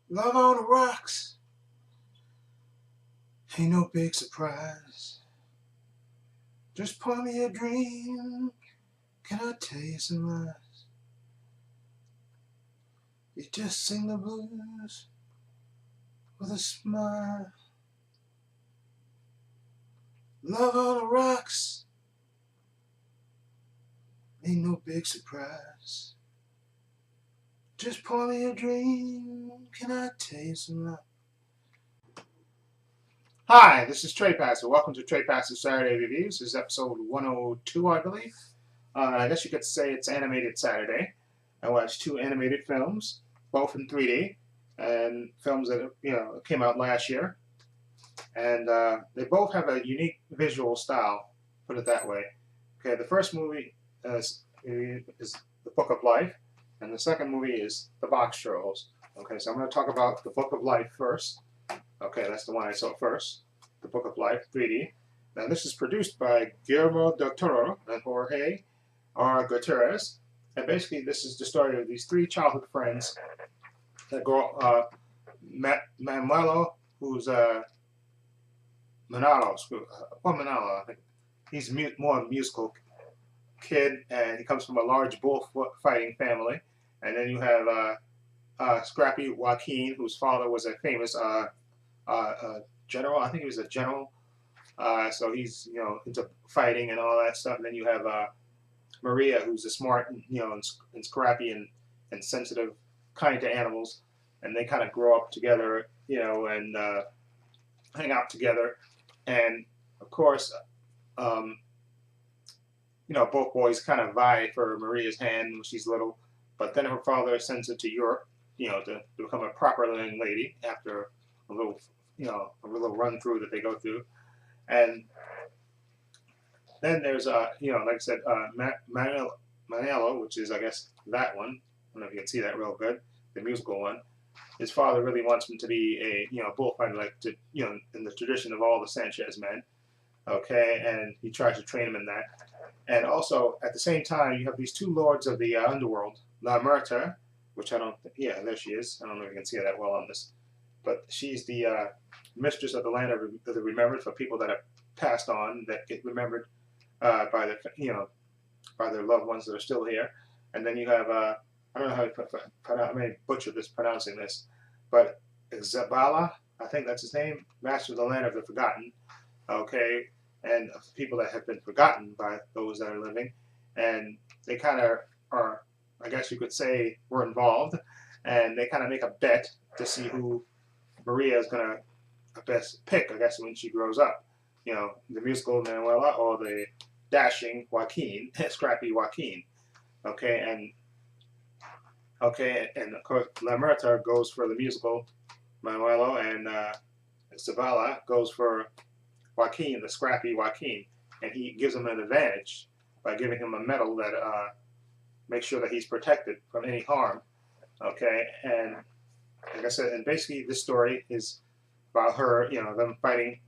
Love on the rocks ain't no big surprise. Just pour me a drink, can I tell you some lies? You just sing the blues with a smile. Love on the rocks ain't no big surprise. Just pour me a drink, can I tell you some lies? Hi, this is Trepacer. Welcome to Trepacer Saturday Reviews. This is episode 102, I believe. I guess you could say it's Animated Saturday. I watched two animated films, both in 3D, and films that came out last year. And they both have a unique visual style, put it that way. Okay, the first movie is The Book of Life, and the second movie is The Boxtrolls. Okay, so I'm going to talk about The Book of Life first. Okay, that's the one I saw first, The Book of Life, 3D. Now, this is produced by Guillermo del Toro and Jorge R. Gutierrez. And basically, this is the story of these three childhood friends that grow up. Manuelo, who's Manalo, I think. He's more a musical kid, and he comes from a large bullfighting family. And then you have Scrappy Joaquin, whose father was a famous general. I think he was a general. So he's into fighting and all that stuff. And then you have Maria, who's a smart, and scrappy and sensitive, kind to animals. And they kind of grow up together, and hang out together. And of course, both boys kind of vie for Maria's hand when she's little. But then her father sends her to Europe, to become a proper young lady after a little run through that they go through. And then there's like I said, Manello, which is, I guess, that one. I don't know if you can see that real good, the musical one. His father really wants him to be a bullfighter, like in the tradition of all the Sanchez men. Okay, and he tries to train him in that. And also at the same time, you have these two lords of the underworld, La Muerta, which I don't. Yeah, there she is. I don't know if you can see her that well on this, but she's the mistress of the land of the remembered, for people that have passed on, that get remembered by their loved ones that are still here. And then you have I don't know how I may butcher this pronouncing this, but Zabala, I think that's his name, master of the land of the forgotten. Okay, and people that have been forgotten by those that are living, and they kind of are, I guess you could say, were involved, and they kind of make a bet to see who Maria is gonna best pick, I guess, when she grows up. The musical Manuela or the dashing Joaquin, scrappy Joaquin. Okay, and of course La Muerta goes for the musical Manuelo, and Zavala goes for Joaquin, the scrappy Joaquin, and he gives him an advantage by giving him a medal that makes sure that he's protected from any harm. Okay, and like I said, and basically this story is about her, them fighting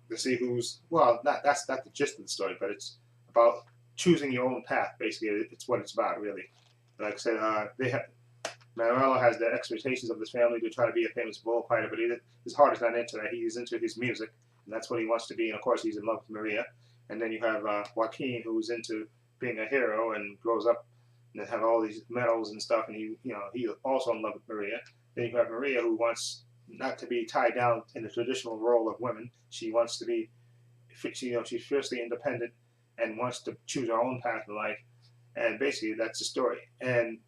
to see who's, well, that's not the gist of the story, but it's about choosing your own path. Basically, it's what it's about, really. Like I said, Manuelo has the expectations of his family to try to be a famous bullfighter, but his heart is not into that. He's into his music, and that's what he wants to be. And of course, he's in love with Maria. And then you have Joaquin, who's into being a hero and grows up and have all these medals and stuff, and he's also in love with Maria. Then you have Maria, who wants not to be tied down in the traditional role of women. She wants to be, she's fiercely independent and wants to choose her own path in life. And basically, that's the story. And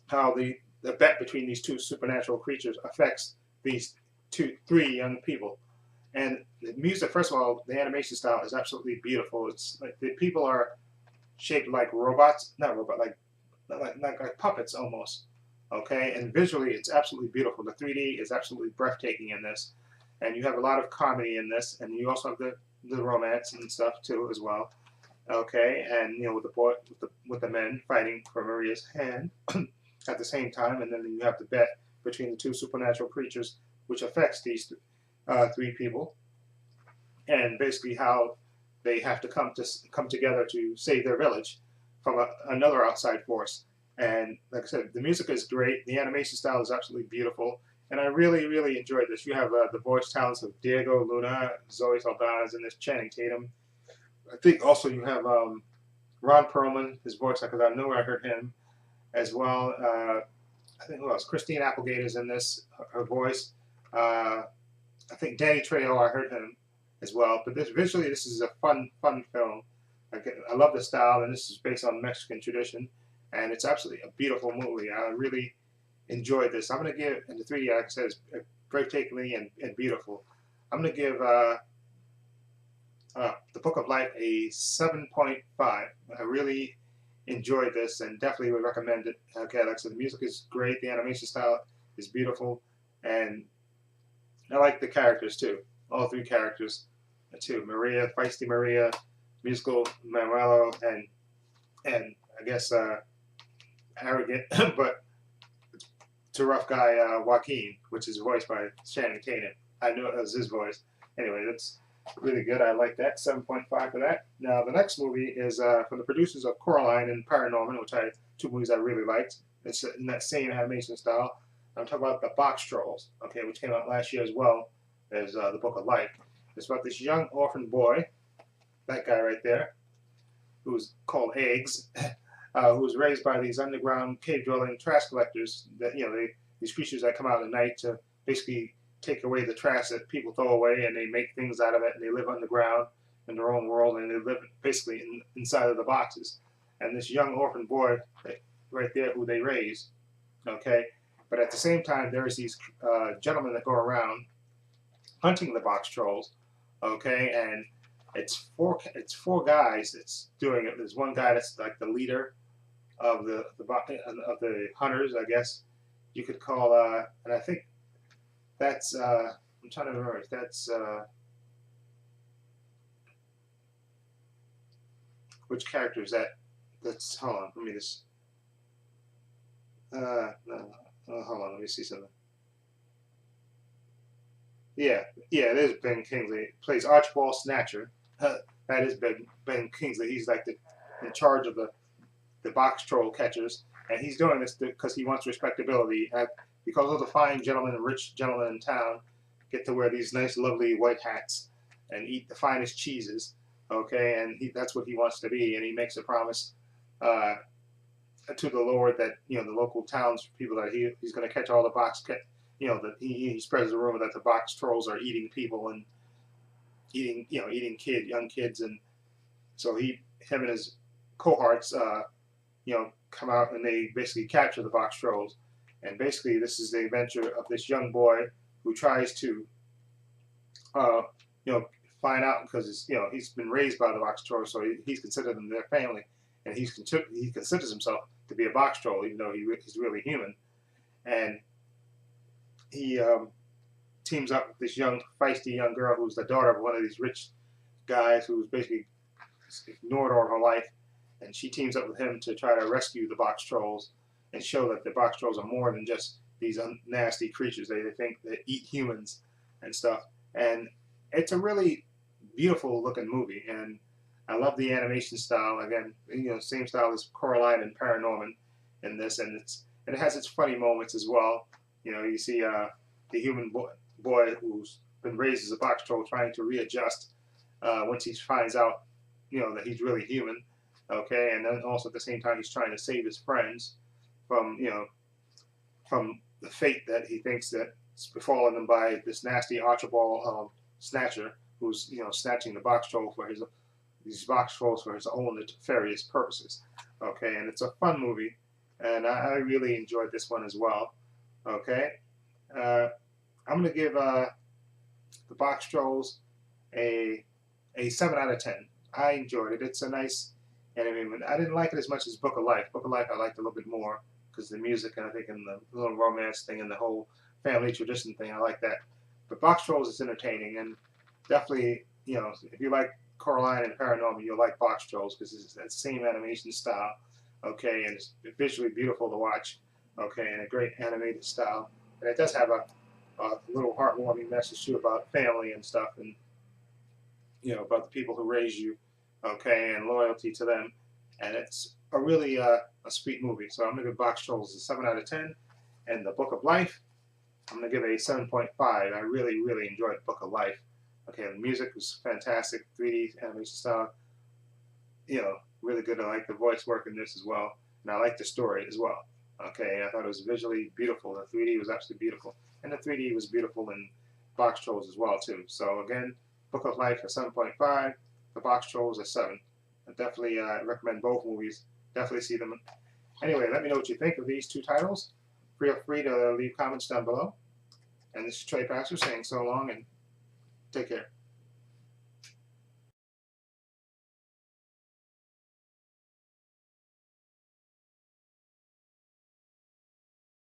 how the bet between these two supernatural creatures affects these three young people. And the music, first of all, the animation style is absolutely beautiful. It's like the people are shaped like robots, not robot, like puppets almost. Okay, and visually it's absolutely beautiful. The 3D is absolutely breathtaking in this, and you have a lot of comedy in this, and you also have the romance and stuff too as well. Okay, and with the boy with the men fighting for Maria's hand at the same time, and then you have the bet between the two supernatural creatures, which affects these three people, and basically how they have to come together to save their village from another outside force. And like I said, the music is great. The animation style is absolutely beautiful. And I really, really enjoyed this. You have the voice talents of Diego Luna, Zoe Saldana is in this, Channing Tatum. I think also you have Ron Perlman, his voice, because I know I heard him as well. I think who else? Christine Applegate is in this, her voice. I think Danny Trejo, I heard him as well. But visually, this is a fun film. I love the style, and this is based on Mexican tradition, and it's absolutely a beautiful movie. I really enjoyed this. I'm going to give, in the 3D, like I said, it's breathtakingly and beautiful. I'm going to give The Book of Life a 7.5. I really enjoyed this and definitely would recommend it. Okay, like I said, the music is great, the animation style is beautiful, and I like the characters too. All three characters too. Maria, feisty Maria, musical Manuelo, and I guess arrogant but to rough guy Joaquin, which is voiced by Channing Tatum. I know it was his voice. Anyway, that's really good. I like that. 7.5 for that. Now the next movie is from the producers of Coraline and Paranorman, which two movies I really liked. It's in that same animation style. I'm talking about the Boxtrolls, okay, which came out last year as well as The Book of Life. It's about this young orphan boy, that guy right there, who's called Eggs, who was raised by these underground cave-dwelling trash collectors. That these creatures that come out at night to basically take away the trash that people throw away, and they make things out of it, and they live underground in their own world, and they live basically inside of the boxes. And this young orphan boy, right there, who they raise, okay. But at the same time, there's these gentlemen that go around hunting the Boxtrolls, okay, and it's four guys that's doing it. There's one guy that's like the leader of the hunters, I guess you could call, and I think that's I'm trying to remember if that's which character is that? That's, hold on, let me just no. Hold on, let me see something. Yeah, it is Ben Kingsley. Plays Archibald Snatcher. That is Ben Kingsley. He's like in charge of the box troll catchers, and he's doing this because he wants respectability. Because of the fine gentlemen and rich gentlemen in town get to wear these nice, lovely white hats and eat the finest cheeses. Okay, and that's what he wants to be, and he makes a promise to the Lord that the local townspeople that he's going to catch all the that he spreads the rumor that the box trolls are eating people and eating young kids, and so him and his cohorts come out and they basically capture the box trolls, and basically this is the adventure of this young boy who tries to find out, because he's been raised by the box trolls, so he's considered them their family, and he considers himself to be a box troll, even though he's really human. And he teams up with this feisty young girl who's the daughter of one of these rich guys who's basically ignored all her life, and she teams up with him to try to rescue the box trolls and show that the box trolls are more than just these nasty creatures. They think they eat humans and stuff. And it's a really beautiful looking movie, and I love the animation style. Again, same style as Coraline and Paranorman in this, and it has its funny moments as well. You see the human boy who's been raised as a box troll trying to readjust once he finds out, that he's really human. Okay, and then also at the same time he's trying to save his friends from the fate that he thinks that's befallen them by this nasty Archibald Snatcher, who's snatching the box troll for these box trolls for his own nefarious purposes. Okay, and it's a fun movie, and I really enjoyed this one as well. Okay, I'm gonna give the Boxtrolls a 7 out of 10. I enjoyed it. It's a nice anime. I didn't like it as much as Book of Life. Book of Life I liked a little bit more because the music, and I think, and the little romance thing and the whole family tradition thing, I like that. But Boxtrolls is entertaining, and definitely, if you like Coraline and Paranormal, you'll like Boxtrolls because it's that same animation style. Okay, and it's visually beautiful to watch. Okay, and a great animated style. And it does have a little heartwarming message too about family and stuff, and about the people who raise you, okay, and loyalty to them. And it's a really a sweet movie. So I'm gonna give Boxtrolls a 7 out of 10, and The Book of Life I'm going to give it a 7.5. I really, really enjoyed Book of Life. Okay, the music was fantastic, 3D animation style, you know, really good. I like the voice work in this as well, and I like the story as well. Okay, I thought it was visually beautiful. The 3D was absolutely beautiful, and the 3D was beautiful in Boxtrolls as well too. So again, Book of Life a 7.5, the Boxtrolls a 7. I definitely recommend both movies. Definitely see them. Anyway, let me know what you think of these two titles. Feel free to leave comments down below. And this is Trepacer saying so long and take care.